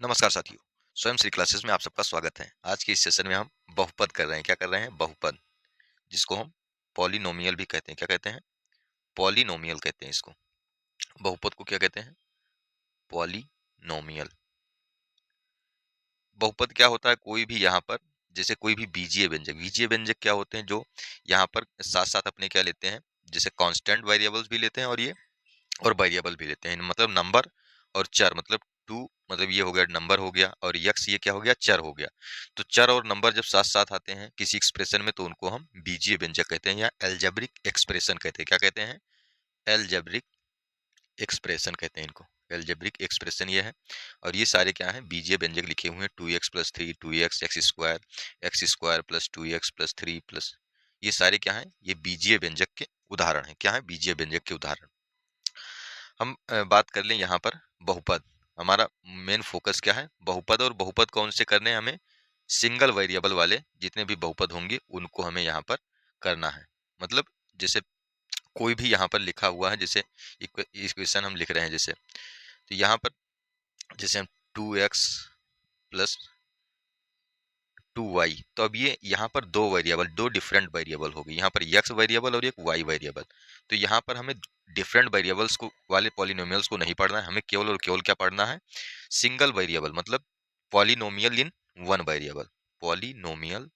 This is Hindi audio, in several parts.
नमस्कार साथियों। स्वयं श्री क्लासेस में आप सबका स्वागत है। आज के इस सेशन में हम बहुपद कर रहे हैं। क्या कर रहे हैं? बहुपद, जिसको हम पॉलिनोमियल भी कहते हैं। क्या कहते हैं? पॉलिनोमियल कहते हैं इसको। बहुपद को क्या कहते हैं? पॉलिनोमियल। बहुपद क्या होता है? कोई भी यहाँ पर, जैसे कोई भी बीजीय व्यंजक, बीजीय व्यंजक क्या होते हैं? जो यहाँ पर साथ साथ अपने क्या लेते हैं, जैसे कांस्टेंट वेरिएबल्स भी लेते हैं और ये और वेरिएबल भी लेते हैं। मतलब नंबर और चर, मतलब टू, मतलब ये हो गया नंबर हो गया, और यक्स ये क्या हो गया? चर हो गया। तो चर और नंबर जब साथ साथ आते हैं किसी एक्सप्रेशन में, तो उनको हम बीजीय व्यंजक कहते हैं या एल्जेब्रिक एक्सप्रेशन कहते हैं। क्या कहते हैं? एल्जेब्रिक एक्सप्रेशन कहते हैं इनको। एल्जेब्रिक एक्सप्रेशन ये है। और ये सारे क्या है? बीजीय व्यंजक लिखे हुए हैं। 2x+3, 2x, x square plus 2x plus 3 plus, ये सारे क्या है? ये बीजीय व्यंजक के उदाहरण है। क्या है? बीजीय व्यंजक के उदाहरण। हम बात कर लें यहाँ पर बहुपद। हमारा मेन फोकस क्या है? बहुपद। और बहुपद कौन से करने हैं हमें? सिंगल वेरिएबल वाले जितने भी बहुपद होंगे उनको हमें यहाँ पर करना है। मतलब जैसे कोई भी यहाँ पर लिखा हुआ है, जैसे इक्वेशन हम लिख रहे हैं, जैसे तो यहाँ पर जैसे हम 2x प्लस 2y, तो अब ये यहाँ पर दो वेरिएबल, दो डिफरेंट वेरिएबल हो गए। यहाँ पर x वेरिएबल और एक y वेरिएबल। तो यहाँ पर हमें डिफरेंट वेरिएबल्स को वाले पॉलिनोमियल्स को नहीं पढ़ना है, हमें केवल और केवल क्या पढ़ना है? सिंगल वेरिएबल, मतलब पॉलिनोमियल इन वन वेरिएबल। पॉलिनोमियल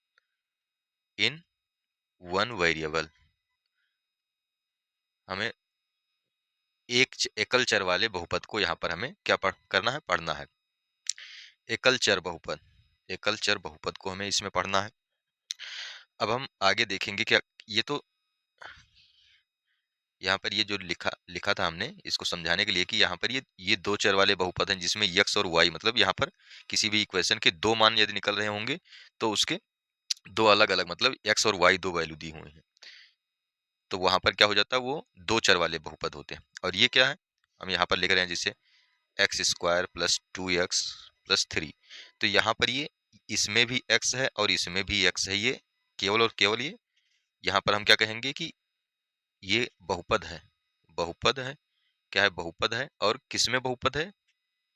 इन वन वेरिएबल। हमें एकल चर वाले बहुपद को यहाँ पर हमें क्या करना है? पढ़ना है। एकल चर बहुपद, एकल चर बहुपद को हमें इसमें पढ़ना है। अब हम आगे देखेंगे क्या, ये तो यहाँ पर ये जो लिखा लिखा था हमने इसको समझाने के लिए कि यहाँ पर ये दो चर वाले बहुपद हैं जिसमें यक्स और वाई, मतलब यहाँ पर किसी भी इक्वेशन के दो मान यदि निकल रहे होंगे तो उसके दो अलग अलग, मतलब एक्स और वाई दो वैल्यू दी हुई हैं, तो वहां पर क्या हो जाता है? वो दो चर वाले बहुपद होते हैं। और ये क्या है? हम यहाँ पर लिख रहे हैं जिसे x square plus 2x plus 3। तो यहाँ पर ये इसमें भी x है और इसमें भी x है। ये केवल और केवल ये यहाँ पर हम क्या कहेंगे कि ये बहुपद है। बहुपद है। क्या है? बहुपद है। और किसमें बहुपद है?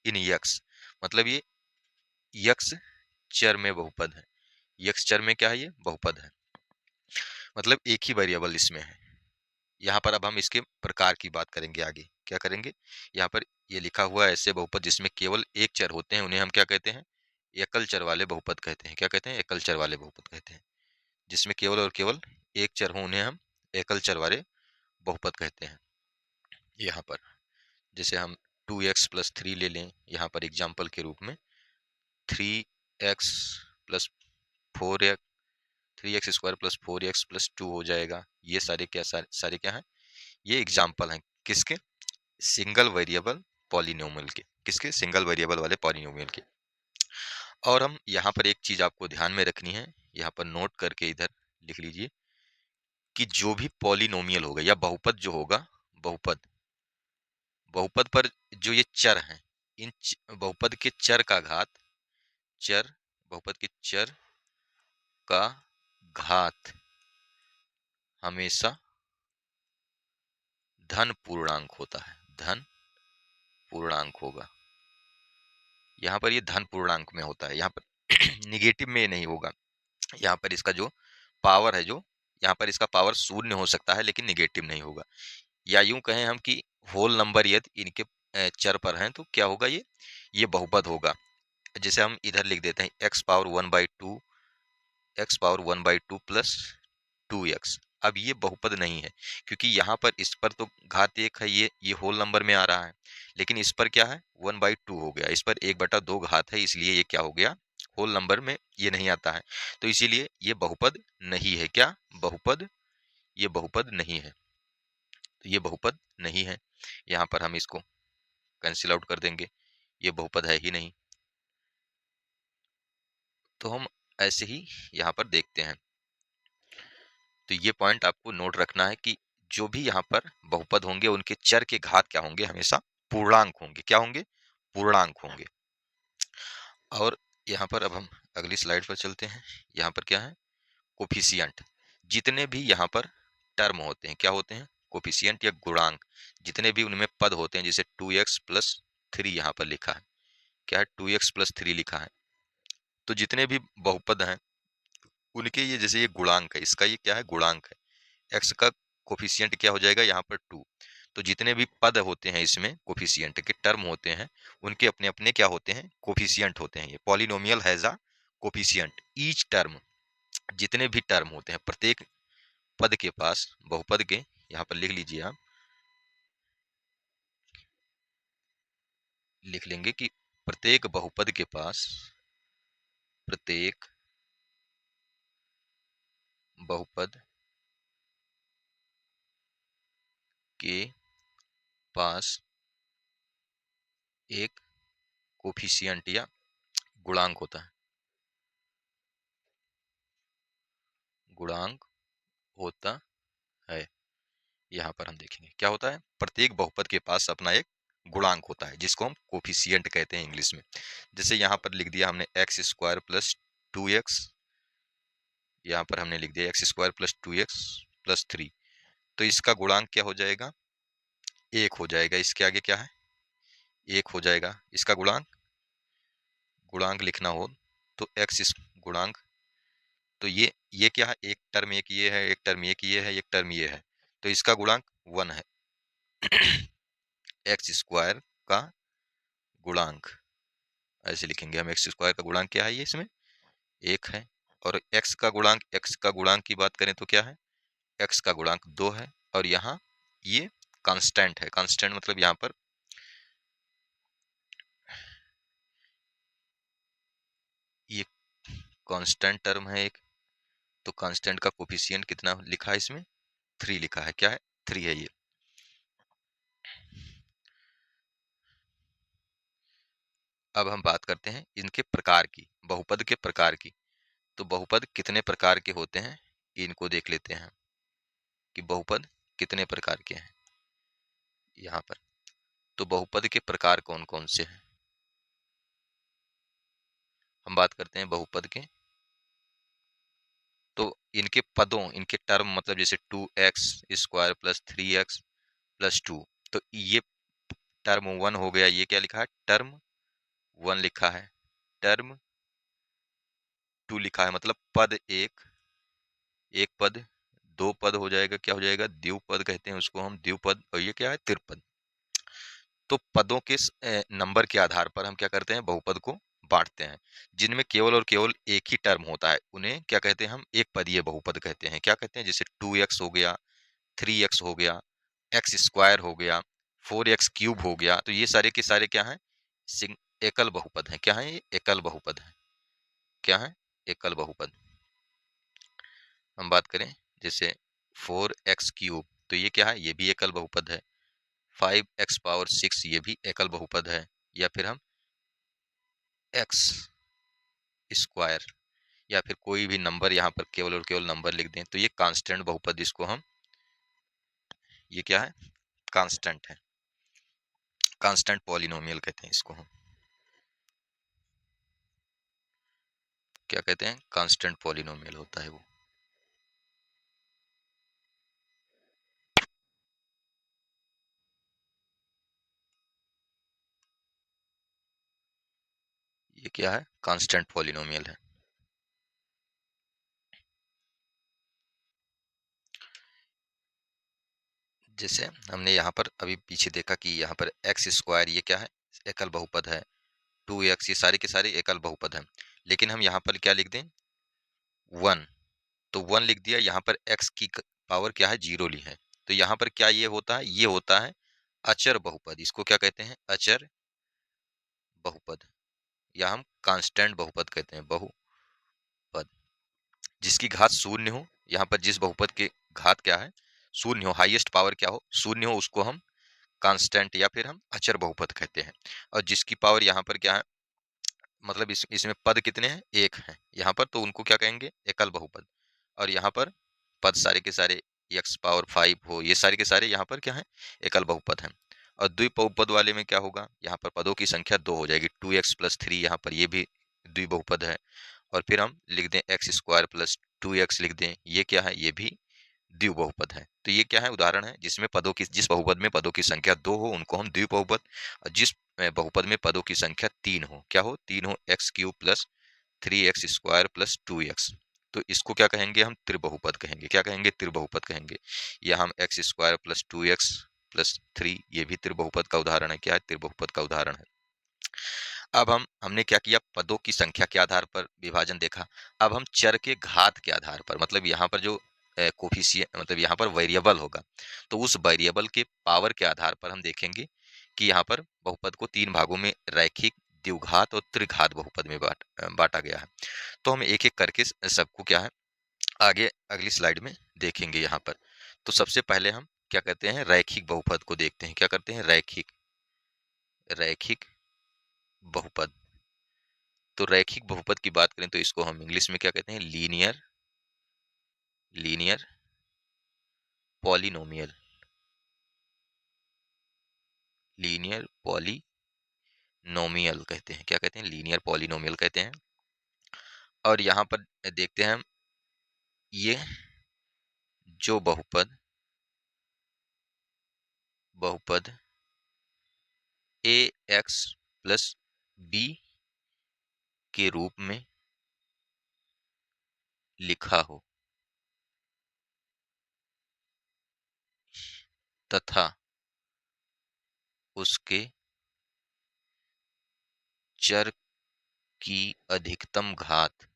इन यक्स, मतलब ये यक्स चर में बहुपद है। यक्स चर में क्या है? ये बहुपद है। मतलब एक ही वेरिएबल इसमें है। यहाँ पर अब हम इसके प्रकार की बात करेंगे आगे। क्या करेंगे? यहाँ पर ये लिखा हुआ है ऐसे बहुपद जिसमें केवल एक चर होते हैं, उन्हें हम क्या कहते हैं? एकल चर वाले बहुपद कहते हैं। क्या कहते हैं? एकल चर वाले बहुपद कहते हैं। जिसमें केवल और केवल एक चर हो उन्हें हम एकल चर वाले बहुपद कहते हैं। यहाँ पर जैसे हम 2x प्लस 3 ले लें यहाँ पर एग्जाम्पल के रूप में, 3x plus 4x, 3x square plus 4x plus 2 हो जाएगा। ये सारे क्या सारे क्या हैं? ये एग्जाम्पल हैं किसके? सिंगल वेरिएबल पॉलिनोमियल के। किसके? सिंगल वेरिएबल वाले पॉलिनोमियल के। और हम यहाँ पर एक चीज आपको ध्यान में रखनी है, यहाँ पर नोट करके इधर लिख लीजिए कि जो भी पॉलिनोमियल होगा या बहुपद जो होगा, बहुपद, बहुपद पर जो ये चर हैं, इन बहुपद के चर का घात, चर, बहुपद के चर का घात हमेशा धन पूर्णांक होता है। धन पूर्णांक होगा। यहाँ पर ये धन पूर्णांक में होता है, यहाँ पर निगेटिव में नहीं होगा। यहाँ पर इसका जो पावर है, जो यहाँ पर इसका पावर शून्य हो सकता है लेकिन निगेटिव नहीं होगा। या यूं कहें हम कि होल नंबर यदि इनके चर पर हैं तो क्या होगा? ये बहुपद होगा। जैसे हम इधर लिख देते हैं x power 1/2, x power 1/2 plus 2x। अब ये बहुपद नहीं है क्योंकि यहाँ पर इस पर तो घात एक है, ये होल नंबर में आ रहा है, लेकिन इस पर क्या है? 1/2 हो गया। इस पर 1/2 घात है, इसलिए ये क्या हो गया? होल नंबर में ये नहीं आता है, तो इसीलिए ये बहुपद नहीं है। क्या? बहुपद, ये बहुपद नहीं है। तो ये बहुपद नहीं है। यहाँ पर हम इसको कैंसिल आउट कर देंगे, ये बहुपद है ही नहीं। तो हम ऐसे ही यहाँ पर देखते हैं। तो ये पॉइंट आपको नोट रखना है कि जो भी यहाँ पर बहुपद होंगे उनके चर के घात क्या होंगे? हमेशा पूर्णांक होंगे। क्या होंगे? पूर्णांक होंगे। और यहाँ पर अब हम अगली स्लाइड पर चलते हैं। यहाँ पर क्या है? कोफिशिएंट। जितने भी यहाँ पर टर्म होते हैं, क्या होते हैं? कोफिशिएंट या गुणांक। जितने भी उनमें पद होते हैं, जैसे 2x प्लस 3 यहाँ पर लिखा है, क्या है 2x प्लस 3 लिखा है। तो जितने भी बहुपद हैं उनके ये जैसे ये गुणांक है, इसका ये क्या है गुणांक है, x का कोफिशिएंट क्या हो जाएगा यहाँ पर 2। तो जितने भी पद होते हैं इसमें कोफिशिएंट के टर्म होते हैं उनके अपने अपने क्या होते हैं कोफिशिएंट होते हैं। ये polynomial has a coefficient each term, जितने भी टर्म होते हैं प्रत्येक पद के पास बहुपद के, यहाँ पर लिख लीजिए आप, लिख लेंगे कि प्रत्येक बहुपद के पास, प्रत्येक बहुपद के पास एक कोफिशिएंट या गुणांक होता है, गुणांक होता है। यहाँ पर हम देखेंगे क्या होता है, प्रत्येक बहुपद के पास अपना एक गुणांक होता है जिसको हम कोफिशिएंट कहते हैं इंग्लिश में। जैसे यहाँ पर लिख दिया हमने एक्स स्क्वायर प्लस 2x, यहाँ पर हमने लिख दिया x square plus 2x plus 3। तो इसका गुणांक क्या हो जाएगा, एक हो जाएगा। इसके आगे क्या है, एक हो जाएगा। इसका गुणांक, गुणांक लिखना हो तो एक्स इस गुणांक, तो ये क्या है, एक टर्म एक ये है, एक टर्म एक ये है, एक टर्म ये है, तो इसका गुणांक 1 है। एक्स स्क्वायर का गुणांक ऐसे लिखेंगे हम, एक्स स्क्वायर का गुणांक क्या है, ये इसमें एक है। और एक्स का गुणांक, एक्स का गुणांक की बात करें तो क्या है, एक्स का गुणांक 2 है। और यहाँ ये कांस्टेंट है, कांस्टेंट मतलब यहाँ पर ये कांस्टेंट टर्म है एक, तो कांस्टेंट का कोफिशिएंट कितना लिखा है इसमें, 3 लिखा है। क्या है, 3 है ये। अब हम बात करते हैं इनके प्रकार की, बहुपद के प्रकार की। तो बहुपद कितने प्रकार के होते हैं इनको देख लेते हैं कि बहुपद कितने प्रकार के हैं यहाँ पर। तो बहुपद के प्रकार कौन कौन से हैं, हम बात करते हैं बहुपद के। तो इनके पदों, इनके टर्म मतलब जैसे 2x square plus 3x plus 2, तो ये टर्म 1 हो गया, ये क्या लिखा है टर्म 1 लिखा है। टर्म 2 लिखा है, मतलब पद एक, एक पद, दो पद हो जाएगा, क्या हो जाएगा द्विपद कहते हैं उसको हम, द्विपद। और ये क्या है त्रिपद। तो पदों के नंबर के आधार पर हम क्या करते हैं बहुपद को बांटते हैं। जिनमें केवल और केवल एक ही टर्म होता है उन्हें क्या कहते हैं हम, एक पदीय बहुपद कहते हैं। क्या कहते हैं, जैसे 2x हो गया, 3x हो गया, एक्स स्क्वायर हो गया, 4x क्यूब हो गया। तो ये सारे के सारे क्या हैं, एकल बहुपद हैं। क्या है, ये एकल बहुपद है। क्या है, एकल बहुपद। हम बात करें जैसे 4x क्यूब, तो ये क्या है, ये भी एकल बहुपद है। 5x पावर 6 ये भी एकल बहुपद है। या फिर हम एक्स स्क्वायर, या फिर कोई भी नंबर यहाँ पर केवल और केवल नंबर लिख दें, तो ये कांस्टेंट बहुपद, इसको हम, ये क्या है कांस्टेंट है, कांस्टेंट पॉलिनोमियल कहते हैं इसको हम। क्या कहते हैं, कांस्टेंट पॉलिनोमियल होता है वो। ये क्या है, कांस्टेंट पॉलिनोमियल है। जैसे हमने यहाँ पर अभी पीछे देखा कि यहाँ पर एक्स स्क्वायर ये क्या है, एकल बहुपद है। 2x ये सारे के सारे एकल बहुपद हैं। लेकिन हम यहाँ पर क्या लिख दें, 1, तो 1 लिख दिया। यहाँ पर x की पावर क्या है, 0 ली है। तो यहाँ पर क्या ये होता है, ये होता है अचर बहुपद। इसको क्या कहते हैं, अचर बहुपद, या हम कांस्टेंट बहुपद कहते हैं, बहुपद जिसकी घात शून्य हो। यहाँ पर जिस बहुपद के घात क्या है, शून्य हो, हाईएस्ट पावर क्या हो, शून्य हो, उसको हम कांस्टेंट या फिर हम अचर बहुपद कहते हैं। और जिसकी पावर यहाँ पर क्या है, मतलब इसमें पद कितने हैं, एक हैं यहाँ पर, तो उनको क्या कहेंगे, एकल बहुपद। और यहाँ पर पद सारे के सारे x पावर 5 हो, ये सारे के सारे यहाँ पर क्या है, एकल बहुपद हैं। और द्विबहुपद वाले में क्या होगा, यहाँ पर पदों की संख्या 2 हो जाएगी, 2x प्लस 3, यहाँ पर ये भी द्विबहुपद है। और फिर हम लिख दें एक्स स्क्वायर प्लस 2x लिख दें, ये क्या है, ये भी द्विबहुपद है। तो ये क्या है, उदाहरण है जिसमें पदों की, जिस बहुपद में पदों की संख्या 2 हो उनको हम द्विबहुपद, और जिस बहुपद में पदों की संख्या 3 हो, क्या हो? 3 हो, x cube plus 3x square plus 2x। तो इसको क्या कहेंगे? हम त्रिबहुपद कहेंगे। क्या कहेंगे? त्रिबहुपद कहेंगे। या हम x square plus 2x plus 3, ये भी त्रिबहुपद का उदाहरण है। क्या है? त्रिबहुपद का उदाहरण है। अब हमने क्या किया? पदों की संख्या के आधार पर विभाजन देखा। अब हम चर के घात के आधार पर, मतलब यहाँ पर जो कोफिशिएंट, मतलब यहाँ पर वेरिएबल होगा, तो उस वेरिएबल के पावर के आधार पर हम देखेंगे कि यहाँ पर बहुपद को 3 भागों में रैखिक, द्विघात और त्रिघात बहुपद में बांटा गया है। तो हम एक-एक करके सबको क्या है, आगे अगली स्लाइड में देखेंगे यहाँ पर। तो सबसे पहले हम क्या कहते हैं? रैखिक बहुपद को देखते हैं। क्या करते हैं? रैखिक रैखिक बहुपद। तो रैखिक बहुपद की बात करें तो इसको हम इंग्लिश में क्या कहते हैं? Linear linear polynomial. Linear polynomial कहते हैं। क्या कहते हैं? लीनियर पॉलिनोमियल कहते हैं। और यहाँ पर देखते हैं हम, ये जो बहुपद बहुपद ए एक्स प्लस बी के रूप में लिखा हो तथा उसके चर की अधिकतम घात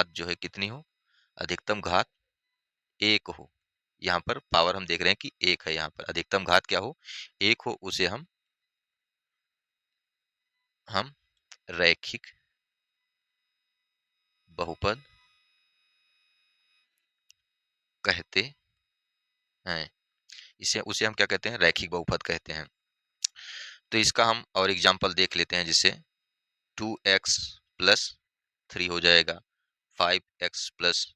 जो है कितनी हो? अधिकतम घात 1 हो। यहाँ पर पावर हम देख रहे हैं कि 1 है। यहाँ पर अधिकतम घात क्या हो? 1 हो। उसे हम रैखिक बहुपद कहते हैं। इसे उसे हम क्या कहते हैं? रैखिक बहुपद कहते हैं। तो इसका हम और एग्जांपल देख लेते हैं, जिससे 2x प्लस 3 हो जाएगा, 5x प्लस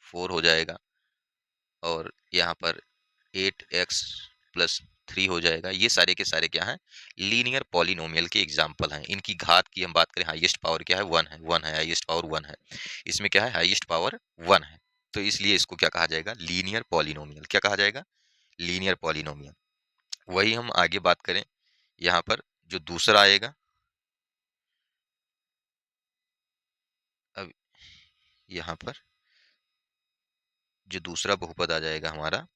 4 हो जाएगा, और यहाँ पर 8x प्लस 3 हो जाएगा। ये सारे के सारे क्या हैं? लीनियर पॉलिनोमियल के एग्जाम्पल हैं। इनकी घात की हम बात करें, हाईएस्ट पावर क्या है? 1 है। 1 है, हाईएस्ट पावर 1 है। इसमें क्या है? हाईएस्ट पावर 1 है। तो इसलिए इसको क्या कहा जाएगा? Linear polynomial. क्या कहा जाएगा? Linear polynomial. वही हम आगे बात करें, यहाँ पर जो दूसरा आएगा, अब यहाँ पर जो दूसरा बहुपद आ जाएगा हमारा,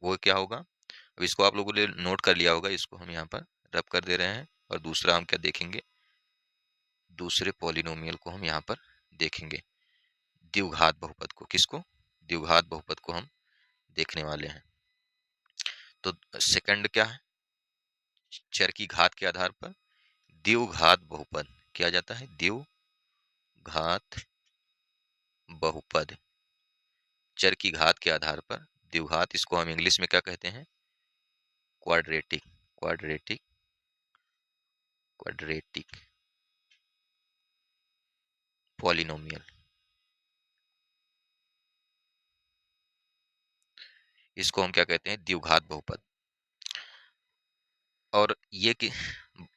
वो क्या होगा? अब इसको आप लोगों ने नोट कर लिया होगा, इसको हम यहाँ पर रब कर दे रहे हैं। और दूसरा हम क्या देखेंगे? दूसरे पॉलिनोमियल को हम यहाँ पर देखेंगे, द्विघात बहुपद को। किसको? द्विघात बहुपद को हम देखने वाले हैं। तो सेकंड क्या है? चर की घात के आधार पर द्विघात बहुपद क्या जाता है? द्विघात बहुपद। चर की घात के आधार पर द्विघात, इसको हम इंग्लिश में क्या कहते हैं? Quadratic quadratic quadratic polynomial. इसको हम क्या कहते हैं? द्विघात बहुपद। और ये कि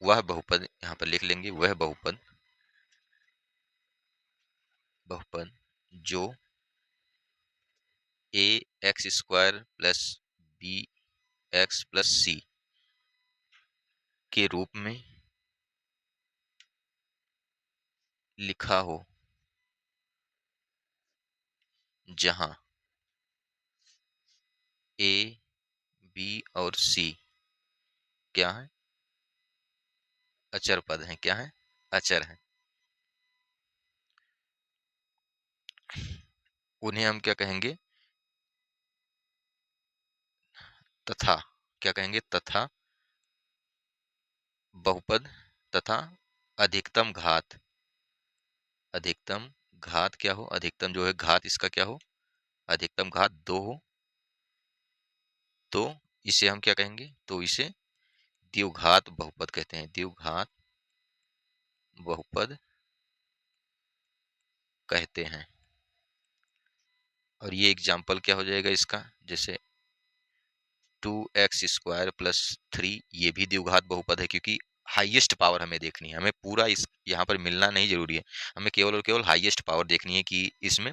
वह बहुपद, यहाँ पर लिख लेंगे, वह बहुपद बहुपद जो a x square plus b x plus c के रूप में लिखा हो, जहां ए बी और सी क्या है? अचर पद हैं। क्या है? अचर हैं। उन्हें हम क्या कहेंगे? तथा। क्या कहेंगे? तथा बहुपद तथा अधिकतम घात। अधिकतम घात क्या हो? अधिकतम जो है घात इसका क्या हो? अधिकतम घात 2 हो। तो इसे हम क्या कहेंगे? तो इसे द्विघात बहुपद कहते हैं। द्विघात बहुपद कहते हैं। और ये एग्जाम्पल क्या हो जाएगा इसका? जैसे 2x स्क्वायर प्लस 3, ये भी द्विघात बहुपद है, क्योंकि हाईएस्ट पावर हमें देखनी है। हमें पूरा इस यहाँ पर मिलना नहीं जरूरी है, हमें केवल और केवल हाईएस्ट पावर देखनी है कि इसमें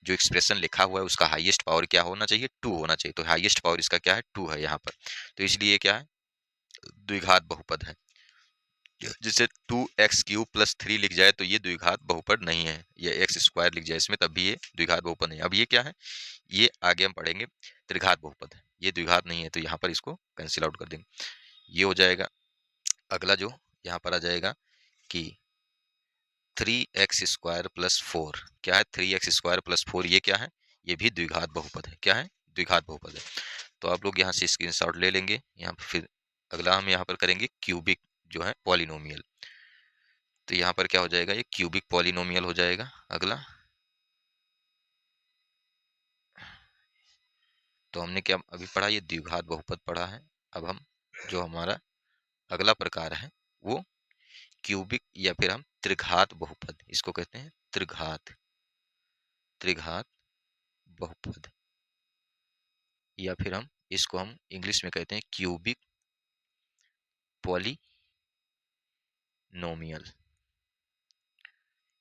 जो एक्सप्रेशन लिखा हुआ है उसका हाईएस्ट पावर क्या होना चाहिए? 2 होना चाहिए। तो हाईएस्ट पावर इसका क्या है? 2 है यहाँ पर। तो इसलिए क्या है? द्विघात बहुपद है। जिसे 2x³ प्लस 3 लिख जाए तो ये द्विघात बहुपद नहीं है, ये x² लिख जाए इसमें तब भी ये द्विघात बहुपद नहीं है। अब ये क्या है, ये आगे हम पढ़ेंगे त्रिघात बहुपद है, ये द्विघात नहीं है तो यहाँ पर इसको कैंसिल आउट कर देंगे, ये हो जाएगा। अगला जो यहाँ पर आ जाएगा कि 3x² प्लस 4, क्या है 3x² प्लस 4, ये क्या है, ये भी द्विघात बहुपद है। क्या है, द्विघात बहुपद है। तो आप लोग यहाँ से स्क्रीनशॉट ले लेंगे। यहाँ पर फिर अगला हम यहाँ पर करेंगे क्यूबिक जो है पॉलिनोमियल। तो यहाँ पर क्या हो जाएगा, ये क्यूबिक पॉलिनोमियल हो जाएगा अगला। तो हमने क्या अभी पढ़ा, ये द्विघात बहुपद पढ़ा है। अब हम जो हमारा अगला प्रकार है वो क्यूबिक या फिर हम त्रिघात बहुपद, इसको कहते हैं त्रिघात, त्रिघात बहुपद, या फिर हम इसको हम इंग्लिश में कहते हैं क्यूबिक पॉलिनोमियल।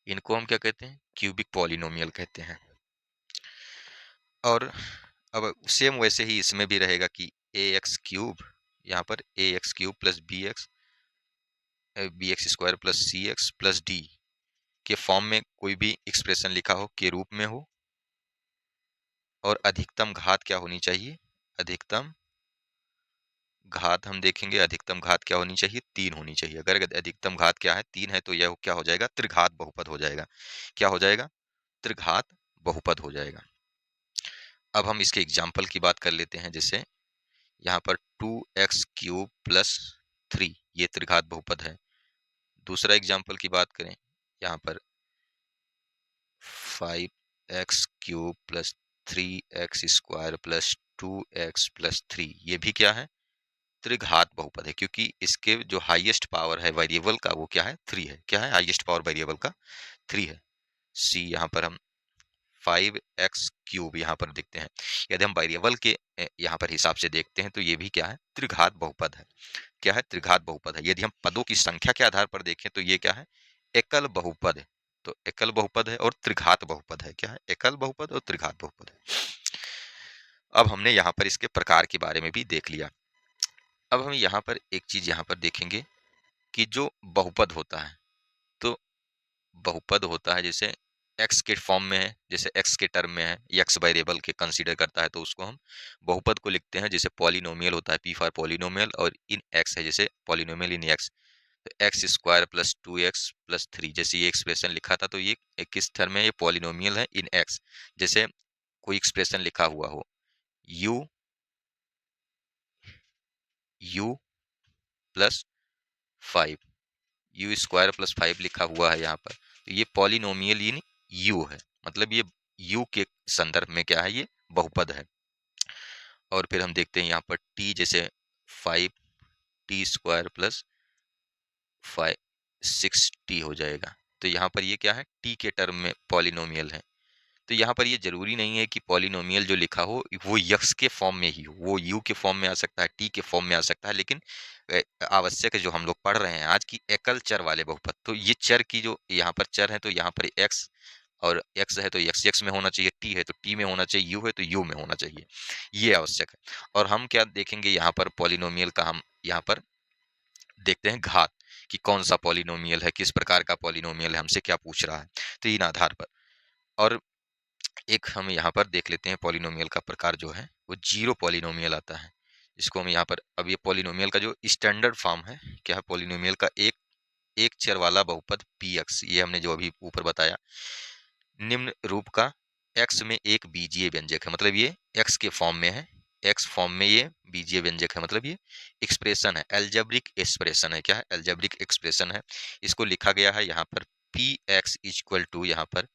इनको हम क्या कहते हैं, क्यूबिक पॉलिनोमियल कहते हैं। और अब सेम वैसे ही इसमें भी रहेगा कि ax³ यहाँ पर ax³ plus bx² plus cx plus d के फॉर्म में कोई भी एक्सप्रेशन लिखा हो, के रूप में हो, और अधिकतम घात क्या होनी चाहिए, अधिकतम घात हम देखेंगे, अधिकतम घात क्या होनी चाहिए, 3 होनी चाहिए। अगर अधिकतम घात क्या है, 3 है, तो यह क्या हो जाएगा, त्रिघात बहुपद हो जाएगा। क्या हो जाएगा, त्रिघात बहुपद हो जाएगा। अब हम इसके एग्जाम्पल की बात कर लेते हैं। जैसे यहाँ पर 2x³ प्लस 3, ये त्रिघात बहुपद है। दूसरा एग्जाम्पल की बात करें, यहाँ पर 5x³ plus 3x² plus 2x plus 3, ये भी क्या है, त्रिघात बहुपद है, क्योंकि इसके जो हाईएस्ट पावर है वेरिएबल का वो क्या है, 3 है। क्या है, हाईएस्ट पावर वेरिएबल का 3 है। सी यहाँ पर हम 5x³ यहाँ पर देखते हैं। यदि हम वेरिएबल के यहाँ पर हिसाब से देखते हैं तो ये भी क्या है, त्रिघात बहुपद है। क्या है, त्रिघात बहुपद है। यदि हम पदों की संख्या के आधार पर देखें तो ये क्या है, एकल बहुपद है। तो एकल बहुपद है और त्रिघात बहुपद है। क्या है, एकल बहुपद और त्रिघात बहुपद है। अब हमने यहाँ पर इसके प्रकार के बारे में भी देख लिया। अब हम यहाँ पर एक चीज यहाँ पर देखेंगे कि जो बहुपद होता है, तो बहुपद होता है जैसे x के फॉर्म में है, जैसे x के टर्म में है, x वेरिएबल के कंसीडर करता है, तो उसको हम बहुपद को लिखते हैं। जैसे पॉलिनोमियल होता है, p फॉर पॉलिनोमियल, और इन x है, जैसे पॉलिनोमियल इन x, तो x² प्लस 2x प्लस 3, जैसे ये एक्सप्रेशन लिखा था, तो ये किस टर्म में, ये पॉलिनोमियल है इन x। जैसे कोई एक्सप्रेशन लिखा हुआ हो u प्लस 5, u² प्लस 5 लिखा हुआ है यहाँ पर, तो ये पॉलिनोमियल इन u है, मतलब ये u के संदर्भ में क्या है, ये बहुपद है। और फिर हम देखते हैं यहाँ पर t, जैसे 5t² प्लस 6t हो जाएगा, तो यहाँ पर ये क्या है, t के टर्म में पॉलिनोमियल है। तो यहाँ पर ये जरूरी नहीं है कि पॉलिनोमियल जो लिखा हो वो यक्स के फॉर्म में ही हो, वो यू के फॉर्म में आ सकता है, टी के फॉर्म में आ सकता है, लेकिन आवश्यक है जो हम लोग पढ़ रहे हैं आज की एकल चर वाले बहुपद, तो ये चर की जो यहाँ पर चर है, तो यहाँ पर एक्स, और एक्स है तो एक्स एक्स में होना चाहिए, टी है तो टी में होना चाहिए, यू है तो यू में होना चाहिए, ये आवश्यक है। और हम क्या देखेंगे यहाँ पर पॉलिनोमियल का, हम यहाँ पर देखते हैं घात, कि कौन सा पॉलिनोमियल है, किस प्रकार का पॉलिनोमियल है, हमसे क्या पूछ रहा है, तो इन आधार पर। और एक हम यहाँ पर देख लेते हैं पॉलिनोमियल का प्रकार जो है, वो जीरो पॉलिनोमियल आता है, जिसको हम यहाँ पर, अब ये पॉलिनोमियल का जो स्टैंडर्ड फॉर्म है, क्या है, पॉलिनोमियल का एक एक चर वाला बहुपद px, ये हमने जो अभी ऊपर बताया, निम्न रूप का, x में एक बीजीय व्यंजक है, मतलब ये x के फॉर्म में है, x फॉर्म में ये बीजीय व्यंजक है, मतलब ये एक्सप्रेशन है, एल्जेब्रिक एक्सप्रेशन है। क्या है, एल्जेब्रिक एक्सप्रेशन है। इसको लिखा गया है यहाँ पर px इक्वल टू, यहाँ पर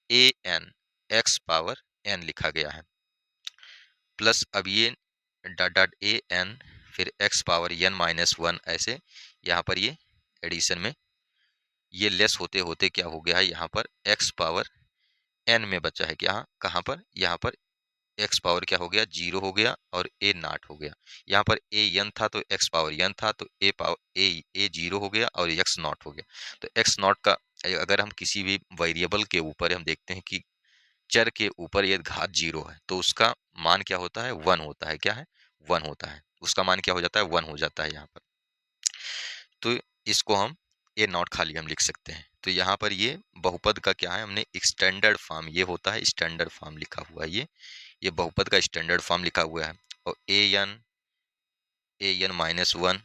an x पावर n लिखा गया है, प्लस अब ये डॉट डॉट an फिर x पावर n माइनस 1, ऐसे यहाँ पर ये एडिशन में ये लेस होते होते क्या हो गया है, यहाँ पर x पावर n में बचा है। क्या, कहाँ पर, यहाँ पर x पावर क्या हो गया, 0 हो गया, और a नॉट हो गया। यहाँ पर a n था तो x पावर n था, तो a पावर a 0 हो गया और x नॉट हो गया। तो x नॉट का, अगर हम किसी भी वेरिएबल के ऊपर हम देखते हैं कि चर के ऊपर ये घात 0 है, तो उसका मान क्या होता है, 1 होता है। क्या है, 1 होता है, उसका मान क्या हो जाता है, 1 हो जाता है यहाँ पर। तो इसको हम ए नॉट खाली हम लिख सकते हैं। तो यहाँ पर ये बहुपद का क्या है, हमने स्टैंडर्ड फॉर्म, ये होता है स्टैंडर्ड फॉर्म लिखा हुआ है, ये बहुपद का स्टैंडर्ड फॉर्म लिखा हुआ है। और ए एन -1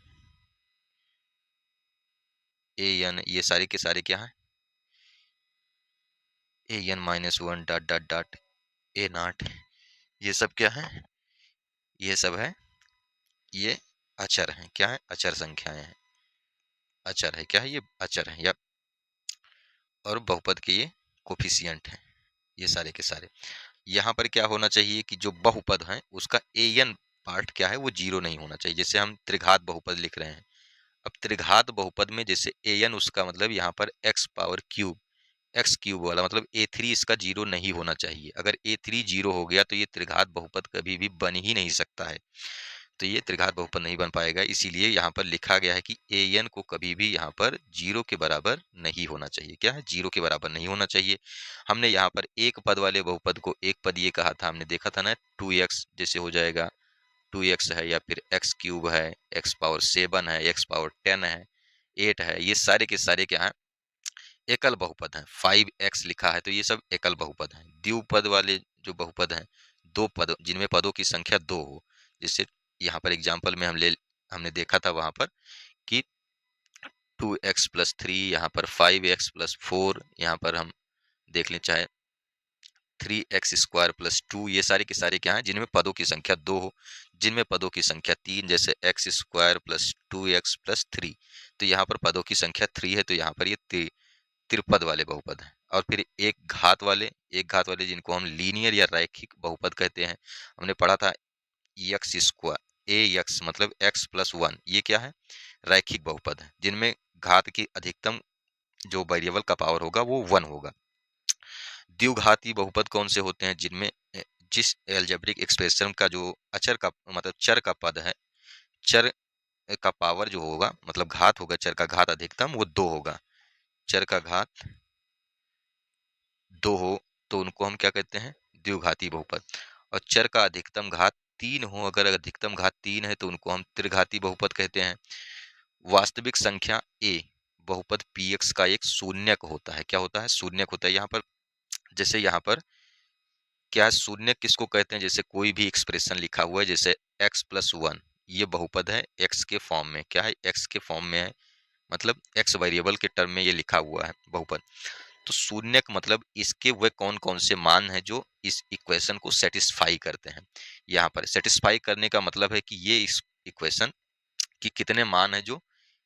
ये सारे के सारे क्या है, ए n-1 dot dot dot A not, ये सब क्या है, ये सब है, ये अचर है, क्या है, अचर संख्याएं हैं, अचर है, क्या है, ये अचर है या, और बहुपद के ये कोफिशिएंट हैं, ये सारे के सारे। यहाँ पर क्या होना चाहिए कि जो बहुपद है उसका an पार्ट क्या है, वो जीरो नहीं होना चाहिए। जैसे हम त्रिघात बहुपद लिख रहे हैं, अब त्रिघात बहुपद में जैसे an उसका मतलब यहाँ पर एक्स क्यूब वाला मतलब a3 इसका जीरो नहीं होना चाहिए। अगर a3 जीरो हो गया तो ये त्रिघात बहुपद कभी भी बन ही नहीं सकता है। तो ये त्रिघात बहुपद नहीं बन पाएगा, इसीलिए यहाँ पर लिखा गया है कि an को कभी भी यहाँ पर जीरो के बराबर नहीं होना चाहिए। क्या है, जीरो के बराबर नहीं होना चाहिए। हमने यहाँ पर एक पद वाले बहुपद को एक पद ये कहा था, हमने देखा था ना, 2x जैसे हो जाएगा, 2x है या फिर एक्स क्यूब है, एक्स पावर 7 है, एक्स पावर 10 है, 8 है, ये सारे के सारे क्या है, एकल बहुपद हैं। 5x लिखा है तो ये सब एकल बहुपद हैं। द्विपद वाले जो बहुपद हैं, दो पद जिनमें पदों की संख्या दो हो, जैसे यहाँ पर एग्जाम्पल में हमने देखा था वहां पर कि 2x+3, यहाँ पर 5x+4, यहाँ पर हम देख लें चाहे 3x² + 2, ये सारे के सारे क्या हैं, जिनमें पदों की संख्या दो हो, जिनमें पदों की संख्या तीन, जैसे x² + 2x+3। तो यहाँ पर पदों की संख्या 3 है, तो यहाँ पर ये त्रिपद वाले बहुपद हैं। और फिर एक घात वाले जिनको हम लीनियर या रैखिक बहुपद कहते हैं, हमने पढ़ा था x², ax मतलब x+1, ये क्या है, रैखिक बहुपद है, जिनमें घात की अधिकतम जो वेरिएबल का पावर होगा वो 1 होगा। द्विघाती बहुपद कौन से होते हैं, जिनमें जिस एल्जेब्रिक एक्सप्रेशन का जो अचर का मतलब चर का पद है, चर का पावर जो होगा मतलब घात होगा, चर का घात अधिकतम वो 2 होगा, चर का घात 2 हो तो उनको हम क्या कहते हैं, द्विघाती बहुपद। और चर का अधिकतम घात 3 हो, अगर अधिकतम घात 3 है तो उनको हम त्रिघाती बहुपद कहते हैं। वास्तविक संख्या a बहुपद px का एक शून्यक होता है। क्या होता है, शून्यक होता है। यहाँ पर जैसे यहाँ पर क्या है, शून्यक किसको कहते हैं, जैसे कोई भी एक्सप्रेशन लिखा हुआ है, जैसे x+1, ये बहुपद है x के फॉर्म में, क्या है, x के फॉर्म में है, मतलब x वेरिएबल के टर्म में ये लिखा हुआ है बहुपद। तो शून्यक मतलब इसके वे कौन कौन से मान हैं जो इस इक्वेशन को सेटिस्फाई करते हैं। यहाँ पर सेटिस्फाई करने का मतलब है कि ये इस इक्वेशन की कितने मान हैं जो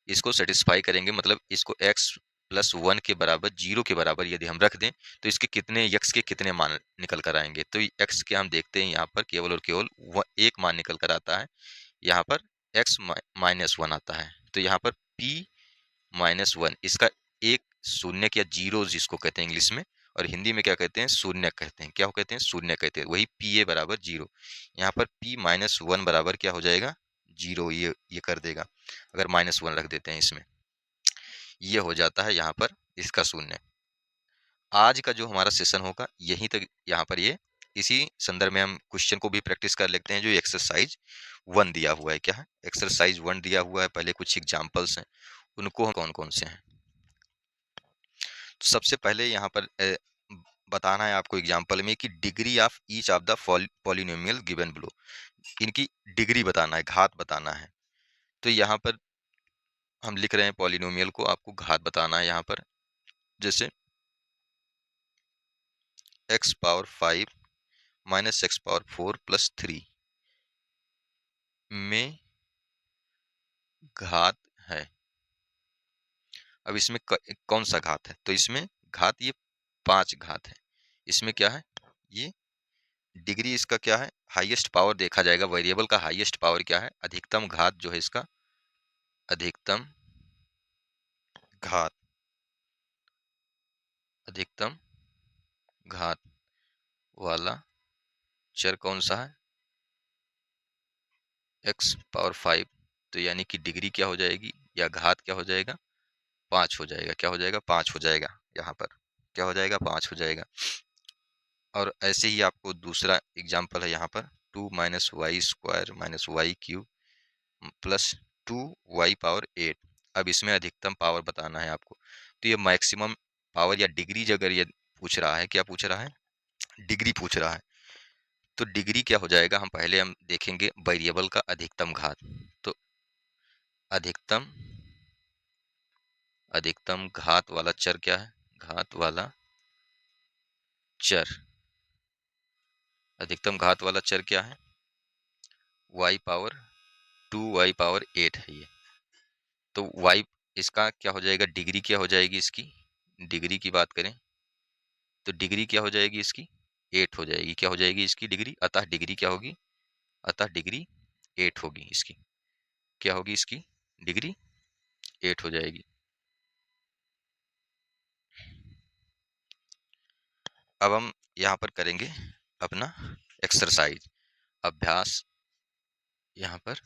इसको सेटिस्फाई करेंगे, मतलब इसको x+1 के बराबर, जीरो के बराबर यदि हम रख दें तो इसके कितने x के कितने मान निकल कर आएंगे। तो x के हम देखते हैं यहाँ पर केवल और केवल एक मान निकल कर आता है, यहाँ पर x-1 आता है। तो यहाँ पर p-1 इसका एक शून्यक या जीरो जिसको कहते हैं इंग्लिश में, और हिंदी में क्या कहते हैं, शून्यक कहते हैं। क्या कहते हैं, शून्यक कहते हैं। वही pa बराबर जीरो, यहाँ पर p-1 बराबर क्या हो जाएगा, जीरो, ये कर देगा अगर -1 रख देते हैं इसमें, ये हो जाता है यहाँ पर इसका शून्य। आज का जो हमारा सेशन होगा यहीं तक, यहाँ पर ये इसी संदर्भ में हम क्वेश्चन को भी प्रैक्टिस कर लेते हैं। जो एक्सरसाइज 1 दिया हुआ है, क्या है, एक्सरसाइज 1 दिया हुआ है, पहले कुछ एग्जाम्पल्स हैं, उनको कौन कौन से हैं। तो सबसे पहले यहाँ पर बताना है आपको एग्जाम्पल में कि degree of each of the polynomial given below, इनकी डिग्री बताना है, घात बताना है। तो यहाँ पर हम लिख रहे हैं पॉलिनोमियल को, आपको घात बताना है। यहाँ पर जैसे x⁵ - x⁴ + 3 में घात है। अब इसमें कौन सा घात है, तो इसमें घात ये 5 घात है। इसमें क्या है, ये डिग्री इसका क्या है, हाईएस्ट पावर देखा जाएगा, वेरिएबल का हाईएस्ट पावर क्या है, अधिकतम घात जो है इसका, अधिकतम घात, अधिकतम घात वाला चर कौन सा है, x⁵। तो यानी कि डिग्री क्या हो जाएगी या घात क्या हो जाएगा, 5 हो जाएगा। क्या हो जाएगा, 5 हो जाएगा। यहाँ पर क्या हो जाएगा, 5 हो जाएगा। और ऐसे ही आपको दूसरा एग्जाम्पल है यहाँ पर 2 - y² - y³ + 2y⁸ अब इसमें अधिकतम पावर बताना है आपको। तो ये मैक्सिमम पावर या डिग्री अगर ये पूछ रहा है, क्या पूछ रहा है? डिग्री पूछ रहा है। तो डिग्री क्या हो जाएगा, हम देखेंगे वेरिएबल का अधिकतम घात। तो अधिकतम अधिकतम घात वाला चर क्या है? घात वाला चर, अधिकतम घात वाला चर क्या है? y⁸ है ये। तो y इसका क्या हो जाएगा? डिग्री क्या हो जाएगी इसकी? डिग्री की बात करें तो डिग्री क्या हो जाएगी इसकी? 8 हो जाएगी। क्या हो जाएगी इसकी डिग्री? अतः डिग्री क्या होगी? अतः डिग्री 8 होगी इसकी। क्या होगी इसकी? डिग्री 8 हो जाएगी। अब हम यहाँ पर करेंगे अपना एक्सरसाइज, अभ्यास। यहाँ पर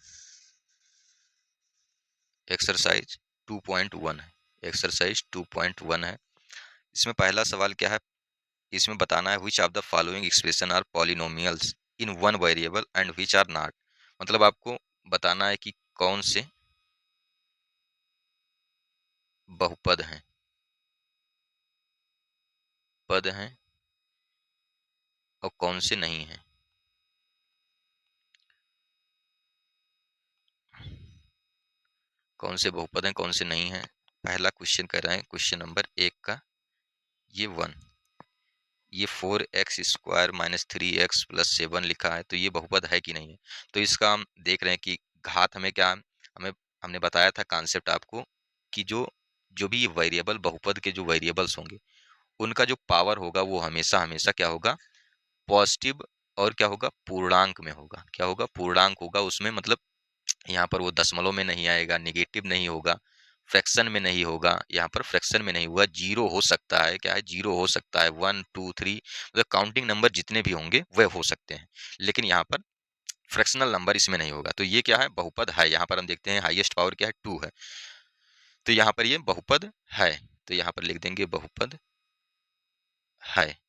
एक्सरसाइज 2.1 है। एक्सरसाइज 2.1 है। इसमें पहला सवाल क्या है? इसमें बताना है which of the following expression are polynomials in one variable and which are not. मतलब आपको बताना है कि कौन से बहुपद हैं, पद हैं और कौन से नहीं हैं। कौन से बहुपद हैं, कौन से नहीं हैं। पहला क्वेश्चन कर रहे हैं, क्वेश्चन नंबर 1 का, ये 1, ये 4x² - 3x + 7 लिखा है, तो ये बहुपद है कि नहीं है। तो इसका हम देख रहे हैं कि घात हमें क्या, हमें हमने बताया था कॉन्सेप्ट आपको कि जो जो भी वेरिएबल, बहुपद के जो वेरिएबल्स होंगे उनका जो पावर होगा वो हमेशा हमेशा क्या होगा? पॉजिटिव, और क्या होगा? पूर्णांक में होगा। क्या होगा? पूर्णांक होगा उसमें। मतलब यहाँ पर वो दशमलव में नहीं आएगा, नेगेटिव नहीं होगा, फ्रैक्शन में नहीं होगा। यहाँ पर फ्रैक्शन में नहीं हुआ, जीरो हो सकता है। क्या है? जीरो हो सकता है, 1 2 3, मतलब काउंटिंग नंबर जितने भी होंगे वह हो सकते हैं, लेकिन यहाँ पर फ्रैक्शनल नंबर इसमें नहीं होगा। तो ये क्या है? बहुपद है। यहाँ पर हम देखते हैं हाईएस्ट पावर क्या है? 2 है। तो यहाँ पर ये बहुपद है। तो यहाँ पर लिख देंगे बहुपद है।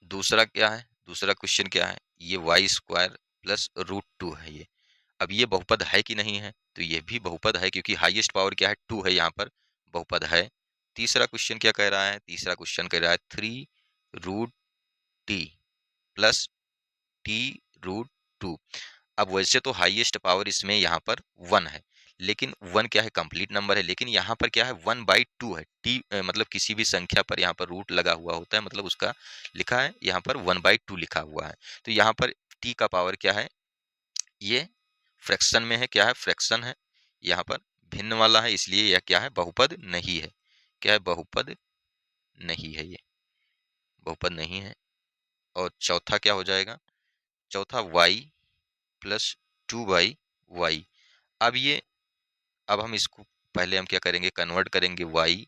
दूसरा क्या है? दूसरा क्वेश्चन क्या है? ये y² + √2 है ये। अब ये बहुपद है कि नहीं है? तो ये भी बहुपद है, क्योंकि हाईएस्ट पावर क्या है? 2 है, यहाँ पर बहुपद है। तीसरा क्वेश्चन क्या कह रहा है? तीसरा क्वेश्चन कह रहा है 3√t + t√2। अब वैसे तो हाईएस्ट पावर इसमें यहाँ पर 1 है, लेकिन 1 क्या है? कंप्लीट नंबर है, लेकिन यहाँ पर क्या है? 1/2 है। मतलब किसी भी संख्या पर यहाँ पर रूट लगा हुआ होता है, मतलब उसका लिखा है यहाँ पर 1/2 लिखा हुआ है। तो यहाँ पर t का पावर क्या है? ये फ्रैक्शन में है। क्या है? फ्रैक्शन है। यहाँ पर भिन्न वाला है, इसलिए यह क्या है? बहुपद नहीं है। क्या है? बहुपद नहीं है ये, बहुपद नहीं है। और चौथा क्या हो जाएगा? चौथा y + 2y। अब ये, अब हम इसको पहले हम क्या करेंगे? कन्वर्ट करेंगे y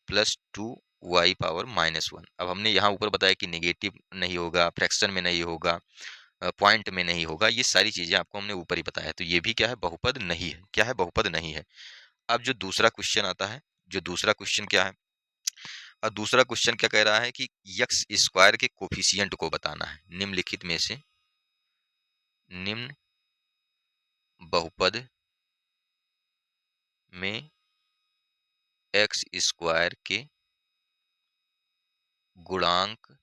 + 2y⁻−1। अब हमने यहाँ ऊपर बताया कि नेगेटिव नहीं होगा, फ्रैक्शन में नहीं होगा, पॉइंट में नहीं होगा। ये सारी चीजें आपको हमने ऊपर ही बताया। तो ये भी क्या है? बहुपद नहीं है। क्या है? बहुपद नहीं है। अब जो दूसरा क्वेश्चन आता है, जो दूसरा क्वेश्चन क्या है? अब दूसरा क्वेश्चन क्या कह रहा है कि x² के कोफिशिएंट को बताना है। निम्नलिखित में से निम्न बहुपद में x² के गुणांक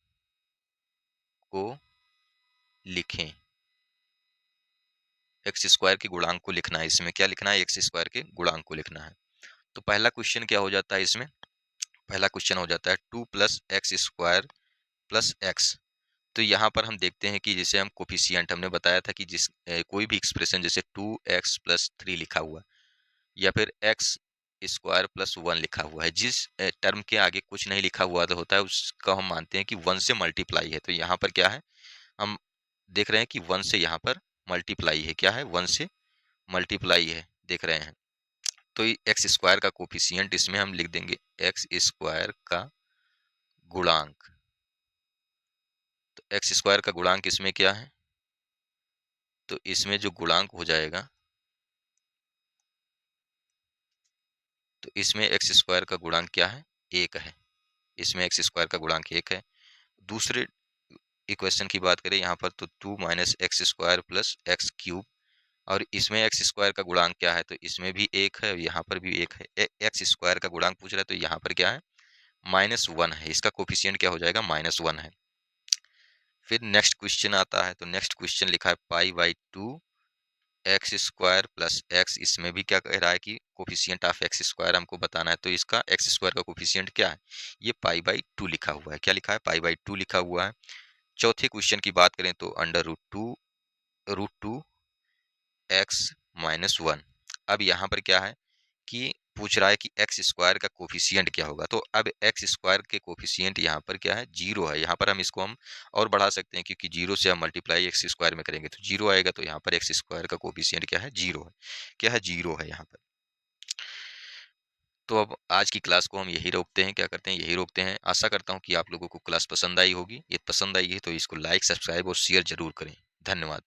को लिखें। x² के गुणांक को लिखना है। इसमें क्या लिखना है? x² के गुणांक को लिखना है। तो पहला क्वेश्चन क्या हो जाता है इसमें? पहला क्वेश्चन हो जाता है 2 + x² + x। तो यहाँ पर हम देखते हैं कि जैसे हम कोफिशिएंट हमने बताया था कि कोई भी एक्सप्रेशन जैसे 2x + 3 लिखा हुआ या फिर x² + 1 लिखा हुआ है, जिस टर्म के आगे कुछ नहीं लिखा हुआ तो होता है, उसका हम मानते हैं कि 1 से मल्टीप्लाई है। तो यहाँ पर क्या है? हम देख रहे हैं कि 1 से यहाँ पर मल्टीप्लाई है। क्या है? 1 से मल्टीप्लाई है, देख रहे हैं। तो x² का कोफिशिएंट इसमें हम लिख देंगे x² का गुणांक। तो x² का गुणांक इसमें क्या है? तो इसमें जो गुणांक हो जाएगा, तो इसमें x² का गुणांक क्या है? 1 है। इसमें x² का गुणांक 1 है। दूसरे इक्वेशन की बात करें यहाँ पर, तो 2 - x² + x³ और इसमें एक्स स्क्वायर का गुणांक क्या है? तो इसमें भी 1 है, यहाँ पर भी 1 है। एक्स स्क्वायर का गुणांक पूछ रहा है, तो यहाँ पर क्या है? -1 है। इसका कोएफ़िशिएंट क्या हो जाएगा? -1 है। फिर नेक्स्ट क्वेश्चन आता है, तो नेक्स्ट क्वेश्चन लिखा है π/2 एक्स स्क्वायर प्लस एक्स। इसमें भी क्या कह रहा है कि कोफिशिएंट ऑफ एक्स स्क्वायर हमको बताना है, तो इसका एक्स स्क्वायर का कोफिशिएंट क्या है? ये π/2 लिखा हुआ है। क्या लिखा है? π/2 लिखा हुआ है। चौथे क्वेश्चन की बात करें तो √2 एक्स माइनस 1। अब यहाँ पर क्या है कि पूछ रहा है कि एक्स स्क्वायर का कोफिशिएंट क्या होगा? तो अब एक्स स्क्वायर के कोफिशिएंट यहाँ पर क्या है? 0 है। यहाँ पर हम इसको हम और बढ़ा सकते हैं, क्योंकि 0 से हम मल्टीप्लाई एक्स स्क्वायर में करेंगे तो 0 आएगा, तो यहाँ पर एक्स स्क्वायर का कोफिशिएंट क्या है? 0 है। क्या है? 0 है यहाँ पर। तो अब आज की क्लास को हम यही रोकते हैं, क्या करते हैं? यही रोकते हैं। आशा करता हूँ कि आप लोगों को क्लास पसंद आई होगी। ये पसंद आई है तो इसको लाइक, सब्सक्राइब और शेयर ज़रूर करें। धन्यवाद।